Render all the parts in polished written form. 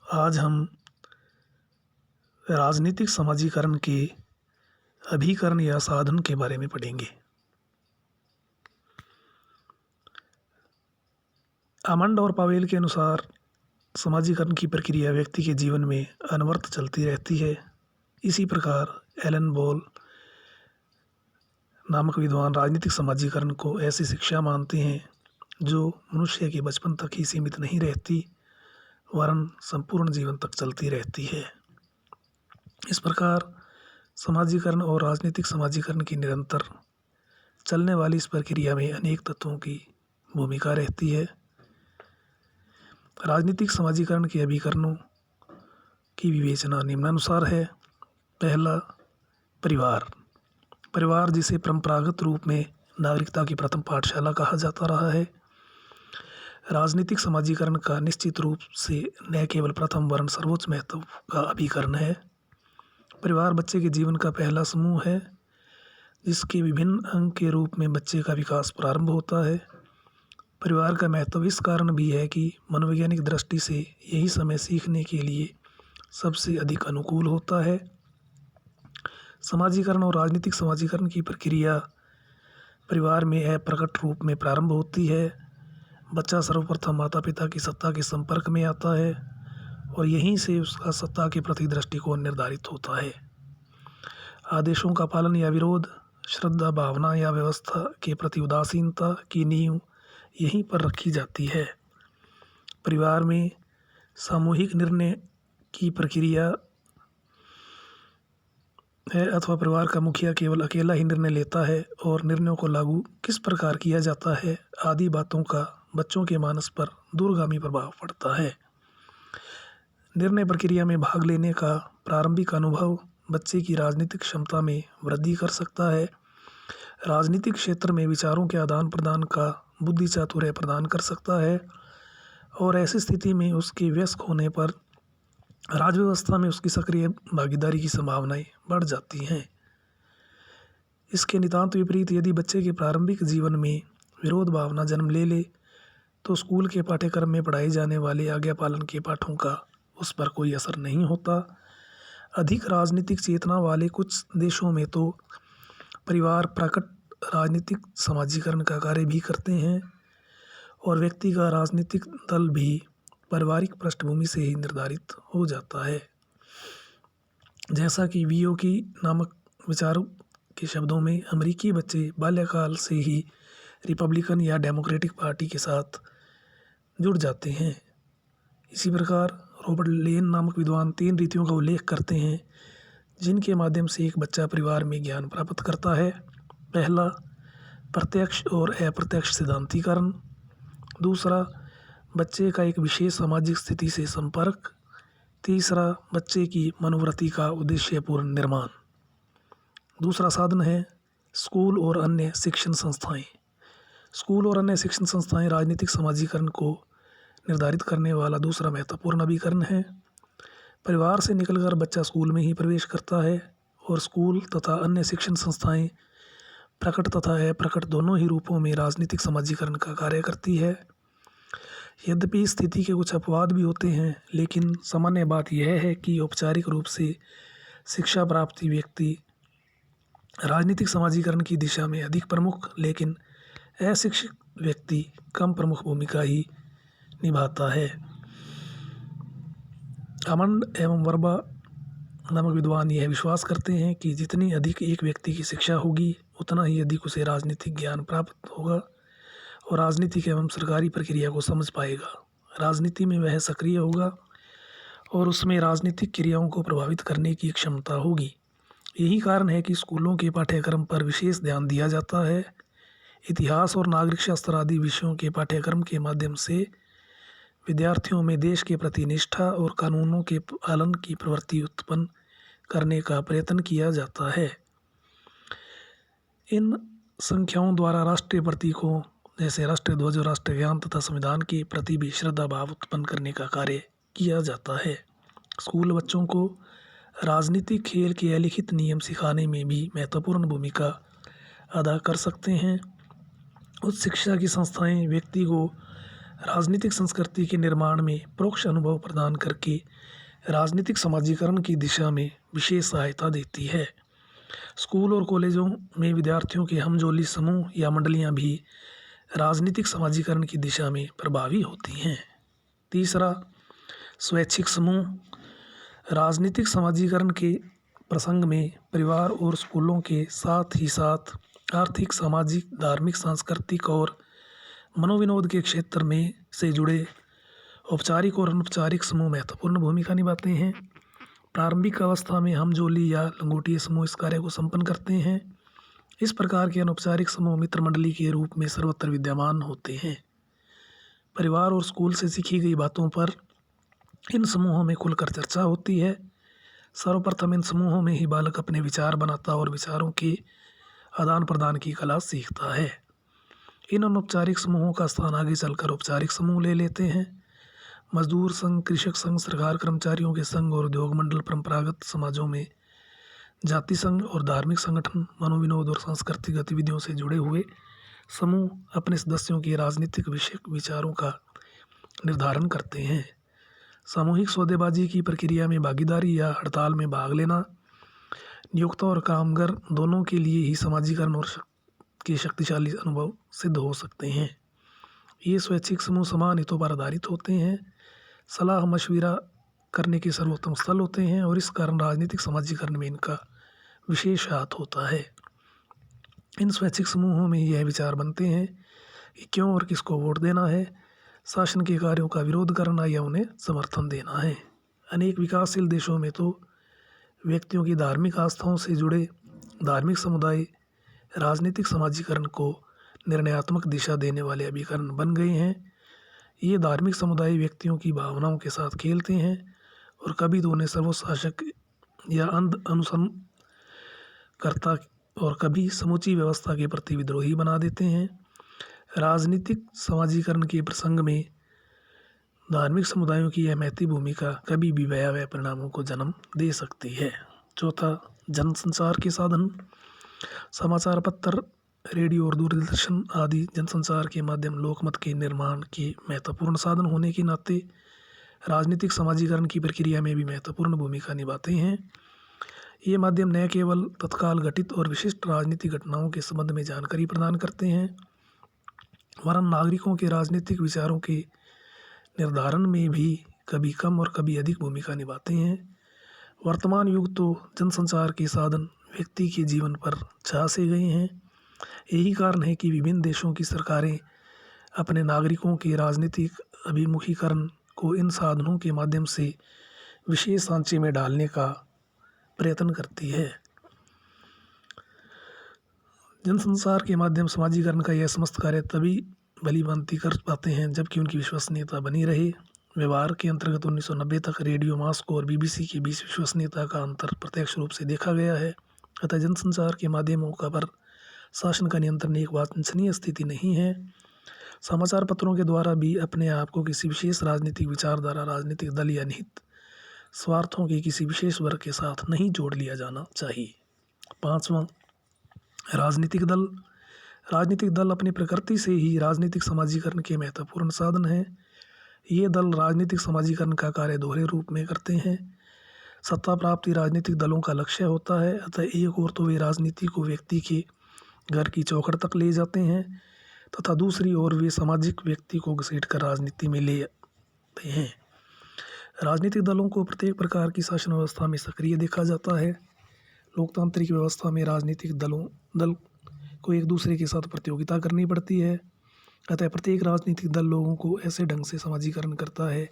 आज हम राजनीतिक समाजीकरण के अभिकरण या साधन के बारे में पढ़ेंगे। आमंड और पावेल के अनुसार समाजीकरण की प्रक्रिया व्यक्ति के जीवन में अनवरत चलती रहती है। इसी प्रकार एलन बॉल नामक विद्वान राजनीतिक समाजीकरण को ऐसी शिक्षा मानते हैं जो मनुष्य के बचपन तक ही सीमित नहीं रहती वरन संपूर्ण जीवन तक चलती रहती है। इस प्रकार समाजीकरण और राजनीतिक समाजीकरण की निरंतर चलने वाली इस प्रक्रिया में अनेक तत्वों की भूमिका रहती है। राजनीतिक समाजीकरण के अभिकरणों की विवेचना निम्नानुसार है। पहला, परिवार जिसे परंपरागत रूप में नागरिकता की प्रथम पाठशाला कहा जाता रहा है। राजनीतिक समाजीकरण का निश्चित रूप से न केवल प्रथम वरन सर्वोच्च महत्व का अभिकरण है। परिवार बच्चे के जीवन का पहला समूह है जिसके विभिन्न अंग के रूप में बच्चे का विकास प्रारंभ होता है। परिवार का महत्व इस कारण भी है कि मनोवैज्ञानिक दृष्टि से यही समय सीखने के लिए सबसे अधिक अनुकूल होता है। समाजीकरण और राजनीतिक समाजीकरण की प्रक्रिया परिवार में अप्रकट रूप में प्रारंभ होती है। बच्चा सर्वप्रथम माता पिता की सत्ता के संपर्क में आता है और यहीं से उसका सत्ता के प्रति दृष्टिकोण निर्धारित होता है। आदेशों का पालन या विरोध, श्रद्धा, भावना या व्यवस्था के प्रति उदासीनता की नींव यहीं पर रखी जाती है। परिवार में सामूहिक निर्णय की प्रक्रिया है अथवा परिवार का मुखिया केवल अकेला ही निर्णय लेता है और निर्णयों को लागू किस प्रकार किया जाता है आदि बातों का बच्चों के मानस पर दूरगामी प्रभाव पड़ता है। निर्णय प्रक्रिया में भाग लेने का प्रारंभिक अनुभव बच्चे की राजनीतिक क्षमता में वृद्धि कर सकता है। राजनीतिक क्षेत्र में विचारों के आदान प्रदान का बुद्धि चातुर्य प्रदान कर सकता है और ऐसी स्थिति में उसके वयस्क होने पर राजव्यवस्था में उसकी सक्रिय भागीदारी की संभावनाएं बढ़ जाती हैं। इसके नितांत विपरीत यदि बच्चे के प्रारंभिक जीवन में विरोध भावना जन्म ले ले तो स्कूल के पाठ्यक्रम में पढ़ाए जाने वाले आज्ञा पालन के पाठों का उस पर कोई असर नहीं होता। अधिक राजनीतिक चेतना वाले कुछ देशों में तो परिवार प्रकट राजनीतिक समाजीकरण का कार्य भी करते हैं और व्यक्ति का राजनीतिक दल भी पारिवारिक पृष्ठभूमि से ही निर्धारित हो जाता है। जैसा कि वियोकी नामक विचारों के शब्दों में अमेरिकी बच्चे बाल्यकाल से ही रिपब्लिकन या डेमोक्रेटिक पार्टी के साथ जुड़ जाते हैं। इसी प्रकार रॉबर्ट लेन नामक विद्वान 3 रीतियों का उल्लेख करते हैं जिनके माध्यम से एक बच्चा परिवार में ज्ञान प्राप्त करता है। पहला, प्रत्यक्ष और अप्रत्यक्ष सिद्धांतीकरण। दूसरा, बच्चे का एक विशेष सामाजिक स्थिति से संपर्क। तीसरा, बच्चे की मनोवृत्ति का उद्देश्यपूर्ण निर्माण। दूसरा साधन है स्कूल और अन्य शिक्षण संस्थाएं। स्कूल और अन्य शिक्षण संस्थाएं राजनीतिक समाजीकरण को निर्धारित करने वाला दूसरा महत्वपूर्ण अभिकरण है। परिवार से निकलकर बच्चा स्कूल में ही प्रवेश करता है और स्कूल तथा अन्य शिक्षण संस्थाएं प्रकट तथा अप्रकट दोनों ही रूपों में राजनीतिक समाजीकरण का कार्य करती है। यद्यपि इस स्थिति के कुछ अपवाद भी होते हैं, लेकिन सामान्य बात यह है कि औपचारिक रूप से शिक्षा प्राप्ति व्यक्ति राजनीतिक समाजीकरण की दिशा में अधिक प्रमुख, लेकिन अशिक्षित व्यक्ति कम प्रमुख भूमिका ही निभाता है। आमंड एवं वर्बा नामक विद्वान यह विश्वास करते हैं कि जितनी अधिक एक व्यक्ति की शिक्षा होगी उतना ही अधिक उसे राजनीतिक ज्ञान प्राप्त होगा और राजनीतिक एवं सरकारी प्रक्रिया को समझ पाएगा। राजनीति में वह सक्रिय होगा और उसमें राजनीतिक क्रियाओं को प्रभावित करने की क्षमता होगी। यही कारण है कि स्कूलों के पाठ्यक्रम पर विशेष ध्यान दिया जाता है। इतिहास और नागरिक शास्त्र आदि विषयों के पाठ्यक्रम के माध्यम से विद्यार्थियों में देश के प्रति निष्ठा और कानूनों के पालन की प्रवृत्ति उत्पन्न करने का प्रयत्न किया जाता है। इन संख्याओं द्वारा राष्ट्रीय प्रतीकों जैसे राष्ट्रीय ध्वज और राष्ट्रगान तथा संविधान के प्रति भी श्रद्धा भाव उत्पन्न करने का कार्य किया जाता है। स्कूल बच्चों को राजनीतिक खेल के अलिखित नियम सिखाने में भी महत्वपूर्ण भूमिका अदा कर सकते हैं। उच्च शिक्षा की संस्थाएं व्यक्ति को राजनीतिक संस्कृति के निर्माण में परोक्ष अनुभव प्रदान करके राजनीतिक समाजीकरण की दिशा में विशेष सहायता देती है। स्कूल और कॉलेजों में विद्यार्थियों के हमजोली समूह या मंडलियां भी राजनीतिक समाजीकरण की दिशा में प्रभावी होती हैं। तीसरा, स्वैच्छिक समूह। राजनीतिक समाजीकरण के प्रसंग में परिवार और स्कूलों के साथ ही साथ आर्थिक, सामाजिक, धार्मिक, सांस्कृतिक और मनोविनोद के क्षेत्र में से जुड़े औपचारिक और अनौपचारिक समूह महत्वपूर्ण भूमिका निभाते हैं। प्रारंभिक अवस्था में हमजोली या लंगोटिया समूह इस कार्य को संपन्न करते हैं। इस प्रकार के अनौपचारिक समूह मित्र मंडली के रूप में सर्वत्र विद्यमान होते हैं। परिवार और स्कूल से सीखी गई बातों पर इन समूहों में खुलकर चर्चा होती है। सर्वप्रथम इन समूहों में ही बालक अपने विचार बनाता और विचारों के आदान प्रदान की कला सीखता है। इन अनौपचारिक समूहों का स्थान आगे चलकर औपचारिक समूह ले लेते हैं। मजदूर संघ, कृषक संघ, सरकार कर्मचारियों के संघ और उद्योग मंडल, परंपरागत समाजों में जाति संघ और धार्मिक संगठन, मनोविनोद और सांस्कृतिक गतिविधियों से जुड़े हुए समूह अपने सदस्यों के राजनीतिक विचारों का निर्धारण करते हैं। सामूहिक सौदेबाजी की प्रक्रिया में भागीदारी या हड़ताल में भाग लेना नियोक्ता और कामगार दोनों के लिए ही समाजीकरण और के शक्तिशाली अनुभव सिद्ध हो सकते हैं। ये स्वैच्छिक समूह समान हितों पर आधारित होते हैं, सलाह मशविरा करने के सर्वोत्तम स्थल होते हैं और इस कारण राजनीतिक समाजीकरण में इनका विशेष हाथ होता है। इन स्वैच्छिक समूहों में यह विचार बनते हैं कि क्यों और किसको वोट देना है, शासन के कार्यों का विरोध करना या उन्हें समर्थन देना है। अनेक विकासशील देशों में तो व्यक्तियों की धार्मिक आस्थाओं से जुड़े धार्मिक समुदाय राजनीतिक समाजीकरण को निर्णयात्मक दिशा देने वाले अभिकरण बन गए हैं। ये धार्मिक समुदाय व्यक्तियों की भावनाओं के साथ खेलते हैं और कभी तो उन्हें सर्वशासक या अंध अनुसरणकर्ता और कभी समूची व्यवस्था के प्रति विद्रोही बना देते हैं। राजनीतिक समाजीकरण के प्रसंग में धार्मिक समुदायों की यह महती भूमिका कभी भी भयावह परिणामों को जन्म दे सकती है। चौथा, जनसंचार के साधन। समाचार पत्र, रेडियो और दूरदर्शन आदि जनसंचार के माध्यम लोकमत के निर्माण के महत्वपूर्ण साधन होने के नाते राजनीतिक समाजीकरण की प्रक्रिया में भी महत्वपूर्ण भूमिका निभाते हैं। ये माध्यम न केवल तत्काल घटित और विशिष्ट राजनीतिक घटनाओं के संबंध में जानकारी प्रदान करते हैं, वरन नागरिकों के राजनीतिक विचारों के निर्धारण में भी कभी कम और कभी अधिक भूमिका निभाते हैं। वर्तमान युग तो जनसंचार के साधन व्यक्ति के जीवन पर छा से गए हैं। यही कारण है कि विभिन्न देशों की सरकारें अपने नागरिकों के राजनीतिक अभिमुखीकरण को इन साधनों के माध्यम से विशेष सांचे में डालने का प्रयत्न करती है। जनसंचार के माध्यम समाजीकरण का यह समस्त कार्य तभी भली भांति कर पाते हैं जबकि उनकी विश्वसनीयता बनी रहे। व्यवहार के अंतर्गत 1990 तक रेडियो, मास्को और BBC के बीच विश्वसनीयता का अंतर प्रत्यक्ष रूप से देखा गया है। अतः जनसंचार के माध्यमों का पर शासन का नियंत्रण एक वांछनीय स्थिति नहीं है। समाचार पत्रों के द्वारा भी अपने आप को किसी विशेष राजनीतिक विचारधारा, राजनीतिक दल या निहित स्वार्थों के किसी विशेष वर्ग के साथ नहीं जोड़ लिया जाना चाहिए। पाँचवां, राजनीतिक दल। राजनीतिक दल अपनी प्रकृति से ही राजनीतिक समाजीकरण के महत्वपूर्ण साधन हैं। ये दल राजनीतिक समाजीकरण का कार्य दोहरे रूप में करते हैं। सत्ता प्राप्ति राजनीतिक दलों का लक्ष्य होता है। अतः एक ओर तो वे राजनीति को व्यक्ति के घर की चौखट तक ले जाते हैं तथा दूसरी ओर वे सामाजिक व्यक्ति को घसीटकर राजनीति में ले आते हैं। राजनीतिक दलों को प्रत्येक प्रकार की शासन व्यवस्था में सक्रिय देखा जाता है। लोकतांत्रिक व्यवस्था में राजनीतिक दल को एक दूसरे के साथ प्रतियोगिता करनी पड़ती है। अतः प्रत्येक राजनीतिक दल लोगों को ऐसे ढंग से समाजीकरण करता है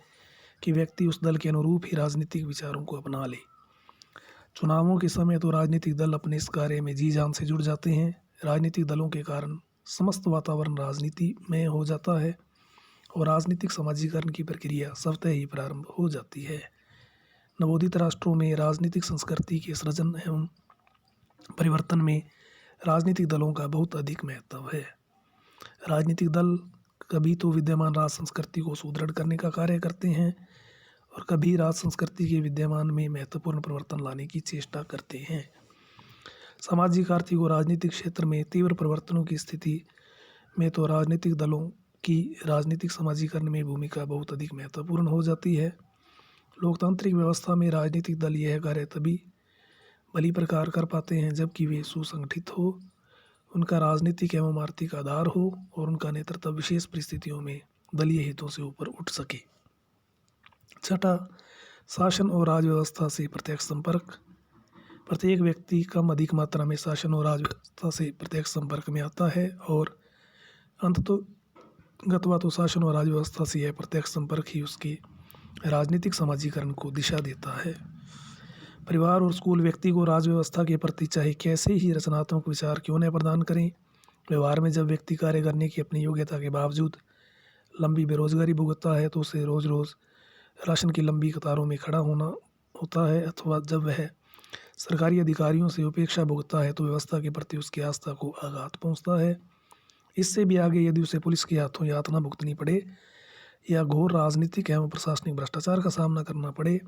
कि व्यक्ति उस दल के अनुरूप ही राजनीतिक विचारों को अपना ले। चुनावों के समय तो राजनीतिक दल अपने इस कार्य में जी जान से जुड़ जाते हैं। राजनीतिक दलों के कारण समस्त वातावरण राजनीति में हो जाता है और राजनीतिक समाजीकरण की प्रक्रिया स्वतः ही प्रारंभ हो जाती है। नवोदित राष्ट्रों में राजनीतिक संस्कृति के सृजन एवं परिवर्तन में राजनीतिक दलों का बहुत अधिक महत्व है। राजनीतिक दल कभी तो विद्यमान राज संस्कृति को सुदृढ़ करने का कार्य करते हैं और कभी राज संस्कृति के विद्यमान में महत्वपूर्ण परिवर्तन लाने की चेष्टा करते हैं। सामाजिक, आर्थिक और राजनीतिक क्षेत्र में तीव्र परिवर्तनों की स्थिति में तो राजनीतिक दलों की राजनीतिक समाजीकरण में भूमिका बहुत अधिक महत्वपूर्ण हो जाती है। लोकतांत्रिक व्यवस्था में राजनीतिक दल यह कार्य तभी भली प्रकार कर पाते हैं जबकि वे सुसंगठित हो, उनका राजनीतिक एवं आर्थिक आधार हो और उनका नेतृत्व विशेष परिस्थितियों में दलीय हितों से ऊपर उठ सके। छठा, शासन और राज व्यवस्था से प्रत्यक्ष संपर्क। प्रत्येक व्यक्ति कम अधिक मात्रा में शासन और राज व्यवस्था से प्रत्यक्ष संपर्क में आता है और अंततोगत्वा तो शासन और राज व्यवस्था से यह प्रत्यक्ष संपर्क ही उसके राजनीतिक समाजीकरण को दिशा देता है। परिवार और स्कूल व्यक्ति को राज व्यवस्था के प्रति चाहे कैसे ही रचनात्मक विचार क्यों न प्रदान करें, व्यवहार में जब व्यक्ति कार्य करने की अपनी योग्यता के बावजूद लंबी बेरोजगारी भुगतता है तो उसे रोज रोज राशन की लंबी कतारों में खड़ा होना होता है, अथवा जब वह सरकारी अधिकारियों से उपेक्षा भुगतता है तो व्यवस्था के प्रति उसकी आस्था को आघात पहुंचता है। इससे भी आगे यदि उसे पुलिस के हाथों यातना भुगतनी पड़े या घोर राजनीतिक एवं प्रशासनिक भ्रष्टाचार का सामना करना पड़े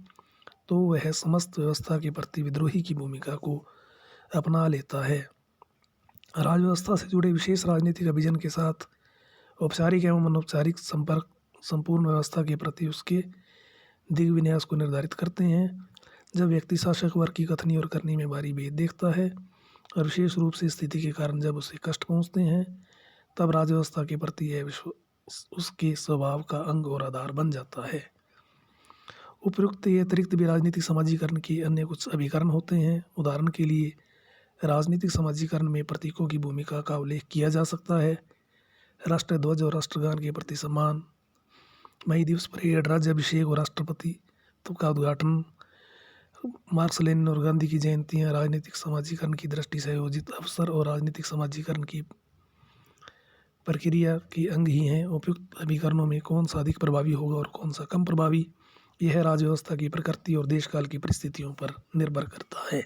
तो वह समस्त व्यवस्था के प्रति विद्रोही की भूमिका को अपना लेता है। राज व्यवस्था से जुड़े विशेष राजनीतिक अभियान के साथ औपचारिक एवं अनौपचारिक संपर्क संपूर्ण व्यवस्था के प्रति उसके दिग्विन्यास को निर्धारित करते हैं। जब व्यक्ति शासक वर्ग की कथनी और करनी में भारी भेद देखता है और विशेष रूप से स्थिति के कारण जब उसे कष्ट पहुंचते हैं, तब राज व्यवस्था के प्रति यह उसके स्वभाव का अंग और आधार बन जाता है। उपयुक्त ये अतिरिक्त भी राजनीतिक समाजीकरण के अन्य कुछ अभिकरण होते हैं। उदाहरण के लिए राजनीतिक समाजीकरण में प्रतीकों की भूमिका का उल्लेख किया जा सकता है। राष्ट्र ध्वज और राष्ट्रगान के प्रति सम्मान, मई दिवस परेड, राज्याभिषेक और राष्ट्रपति का उद्घाटन, मार्क्स लेनिन और गांधी की जयंतियाँ राजनीतिक समाजीकरण की दृष्टि से आयोजित अवसर और राजनीतिक समाजीकरण की प्रक्रिया के अंग ही हैं। उपयुक्त अभिकरणों में कौन सा अधिक प्रभावी होगा और कौन सा कम प्रभावी, यह राज व्यवस्था की प्रकृति और देशकाल की परिस्थितियों पर निर्भर करता है।